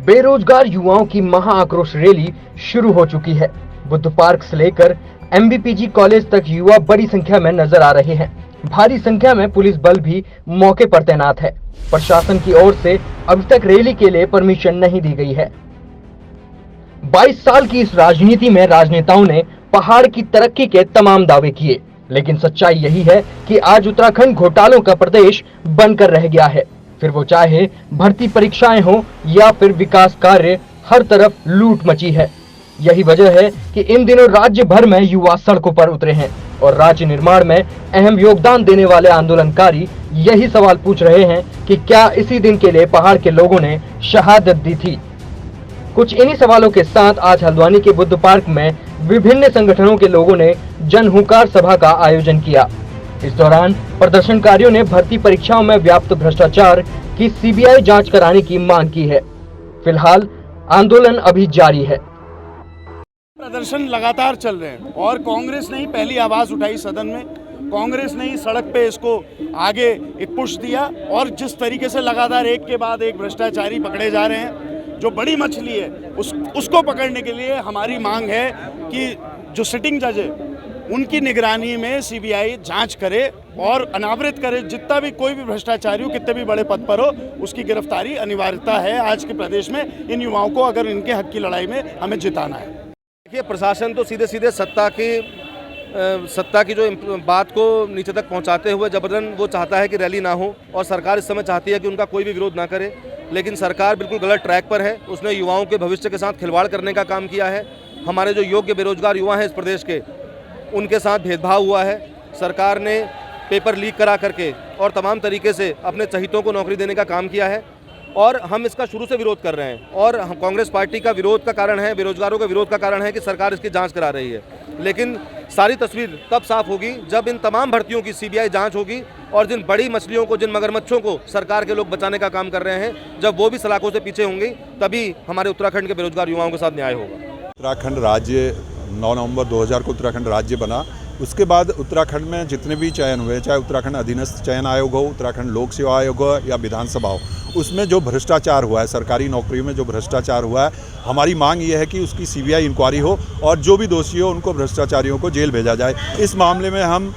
बेरोजगार युवाओं की महा आक्रोश रैली शुरू हो चुकी है। बुद्ध पार्क से लेकर एमबीपीजी कॉलेज तक युवा बड़ी संख्या में नजर आ रहे हैं। भारी संख्या में पुलिस बल भी मौके पर तैनात है। प्रशासन की ओर से अभी तक रैली के लिए परमिशन नहीं दी गई है। 22 साल की इस राजनीति में राजनेताओं ने पहाड़ की तरक्की के तमाम दावे किए, लेकिन सच्चाई यही है कि आज उत्तराखंड घोटालों का प्रदेश बनकर रह गया है। फिर वो चाहे भर्ती परीक्षाएं हो या फिर विकास कार्य, हर तरफ लूट मची है। यही वजह है कि इन दिनों राज्य भर में युवा सड़कों पर उतरे हैं और राज्य निर्माण में अहम योगदान देने वाले आंदोलनकारी यही सवाल पूछ रहे हैं कि क्या इसी दिन के लिए पहाड़ के लोगों ने शहादत दी थी। कुछ इन्हीं सवालों के साथ आज हल्द्वानी के बुद्ध पार्क में विभिन्न संगठनों के लोगों ने जन हुंकार सभा का आयोजन किया। इस दौरान प्रदर्शनकारियों ने भर्ती परीक्षाओं में व्याप्त भ्रष्टाचार की सीबीआई जांच कराने की मांग की है। फिलहाल आंदोलन अभी जारी है। प्रदर्शन लगातार चल रहे हैं और कांग्रेस ने ही पहली आवाज उठाई सदन में। कांग्रेस ने ही सड़क पे इसको आगे एक पुश दिया और जिस तरीके से लगातार एक के बाद एक भ्रष्टाचारी पकड़े जा रहे हैं, जो बड़ी मछली है उसको पकड़ने के लिए हमारी मांग है कि जो सिटिंग जज है उनकी निगरानी में सीबीआई जांच करे और अनावृत करे। जितना भी कोई भी भ्रष्टाचारी हो, कितने भी बड़े पद पर हो, उसकी गिरफ्तारी अनिवार्यता है आज के प्रदेश में। इन युवाओं को अगर इनके हक की लड़ाई में हमें जिताना है। देखिए, प्रशासन तो सीधे सीधे सत्ता की जो बात को नीचे तक पहुंचाते हुए जबरन वो चाहता है कि रैली ना हो, और सरकार इस समय चाहती है कि उनका कोई भी विरोध ना करे। लेकिन सरकार बिल्कुल गलत ट्रैक पर है। उसने युवाओं के भविष्य के साथ खिलवाड़ करने का काम किया है। हमारे जो योग्य बेरोजगार युवा हैं इस प्रदेश के, उनके साथ भेदभाव हुआ है। सरकार ने पेपर लीक करा करके और तमाम तरीके से अपने चहितों को नौकरी देने का काम किया है और हम इसका शुरू से विरोध कर रहे हैं। और कांग्रेस पार्टी का विरोध का कारण है, बेरोजगारों का विरोध का कारण है कि सरकार इसकी जांच करा रही है। लेकिन सारी तस्वीर तब साफ होगी जब इन तमाम भर्तियों की सीबीआई जांच होगी और जिन बड़ी मछलियों को, जिन मगरमच्छों को सरकार के लोग बचाने का काम कर रहे हैं, जब वो भी सलाखों से पीछे होंगी, तभी हमारे उत्तराखंड के बेरोजगार युवाओं के साथ न्याय होगा। उत्तराखंड राज्य 9 नवंबर 2000 को उत्तराखंड राज्य बना। उसके बाद उत्तराखंड में जितने भी चयन हुए, चाहे उत्तराखंड अधीनस्थ चयन आयोग हो, उत्तराखंड लोक सेवा आयोग हो या विधानसभा हो, उसमें जो भ्रष्टाचार हुआ है, सरकारी नौकरियों में जो भ्रष्टाचार हुआ है, हमारी मांग ये है कि उसकी सीबीआई इंक्वायरी हो और जो भी दोषी हो उनको, भ्रष्टाचारियों को जेल भेजा जाए। इस मामले में हम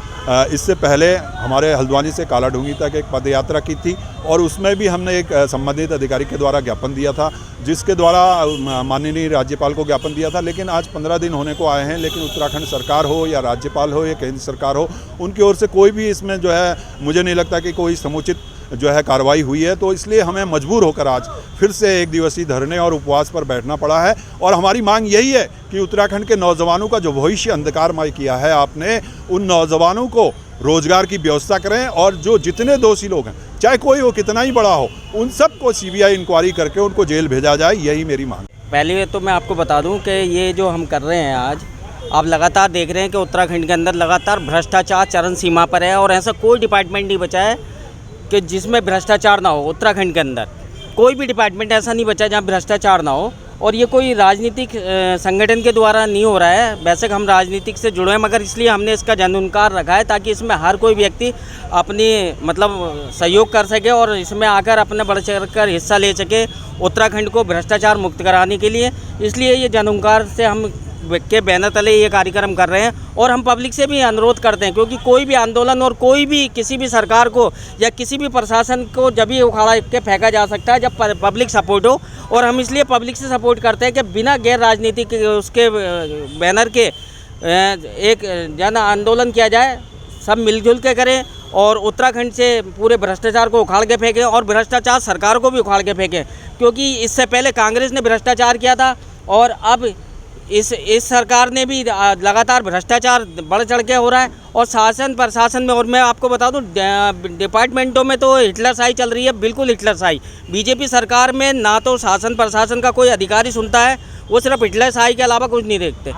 इससे पहले हमारे हल्द्वानी से कालाढूंगी तक एक पद यात्रा की थी और उसमें भी हमने एक संबंधित अधिकारी के द्वारा ज्ञापन दिया था, जिसके द्वारा माननीय राज्यपाल को ज्ञापन दिया था। लेकिन आज 15 दिन होने को आए हैं, लेकिन उत्तराखंड सरकार हो या राज्यपाल हो या केंद्र सरकार हो, उनकी ओर से कोई भी इसमें जो है, मुझे नहीं लगता कि कोई समुचित जो है कार्रवाई हुई है। तो इसलिए हमें मजबूर होकर आज फिर से एक दिवसीय धरने और उपवास पर बैठना पड़ा है। और हमारी मांग यही है कि उत्तराखंड के नौजवानों का जो भविष्य अंधकारमय किया है आपने, उन नौजवानों को रोजगार की व्यवस्था करें और जो जितने दोषी लोग हैं, चाहे कोई हो, कितना ही बड़ा हो, उन सबको सीबीआई इंक्वायरी करके उनको जेल भेजा जाए। यही मेरी मांग। पहले तो मैं आपको बता दूं कि ये जो हम कर रहे हैं आज, आप लगातार देख रहे हैं कि उत्तराखंड के अंदर लगातार भ्रष्टाचार चरम सीमा पर है और ऐसा कोई डिपार्टमेंट नहीं बचा है कि जिसमें भ्रष्टाचार ना हो। उत्तराखंड के अंदर कोई भी डिपार्टमेंट ऐसा नहीं बचा जहाँ भ्रष्टाचार ना हो। और ये कोई राजनीतिक संगठन के द्वारा नहीं हो रहा है। वैसे हम राजनीतिक से जुड़े हैं, मगर इसलिए हमने इसका जनहुंकार रखा है ताकि इसमें हर कोई व्यक्ति अपनी सहयोग कर सके और इसमें आकर अपने बढ़ चढ़ कर हिस्सा ले सके उत्तराखंड को भ्रष्टाचार मुक्त कराने के लिए। इसलिए ये जनहुंकार से हम के बैनर तले ये कार्यक्रम कर रहे हैं और हम पब्लिक से भी अनुरोध करते हैं, क्योंकि कोई भी आंदोलन और कोई भी किसी भी सरकार को या किसी भी प्रशासन को जब भी उखाड़ा के फेंका जा सकता है जब पब्लिक सपोर्ट हो। और हम इसलिए पब्लिक से सपोर्ट करते हैं कि बिना गैर राजनीतिक उसके बैनर के एक जन आंदोलन किया जाए, सब मिलजुल के करें और उत्तराखंड से पूरे भ्रष्टाचार को उखाड़ के फेंकें और भ्रष्टाचार सरकार को भी उखाड़ के फेंकें। क्योंकि इससे पहले कांग्रेस ने भ्रष्टाचार किया था और अब इस सरकार ने भी लगातार भ्रष्टाचार बढ़ चढ़ के हो रहा है और शासन प्रशासन में। और मैं आपको बता दूं, डिपार्टमेंटों में तो हिटलरशाही चल रही है, बिल्कुल हिटलरशाही। बीजेपी सरकार में ना तो शासन प्रशासन का कोई अधिकारी सुनता है, वो सिर्फ हिटलरशाही के अलावा कुछ नहीं देखते।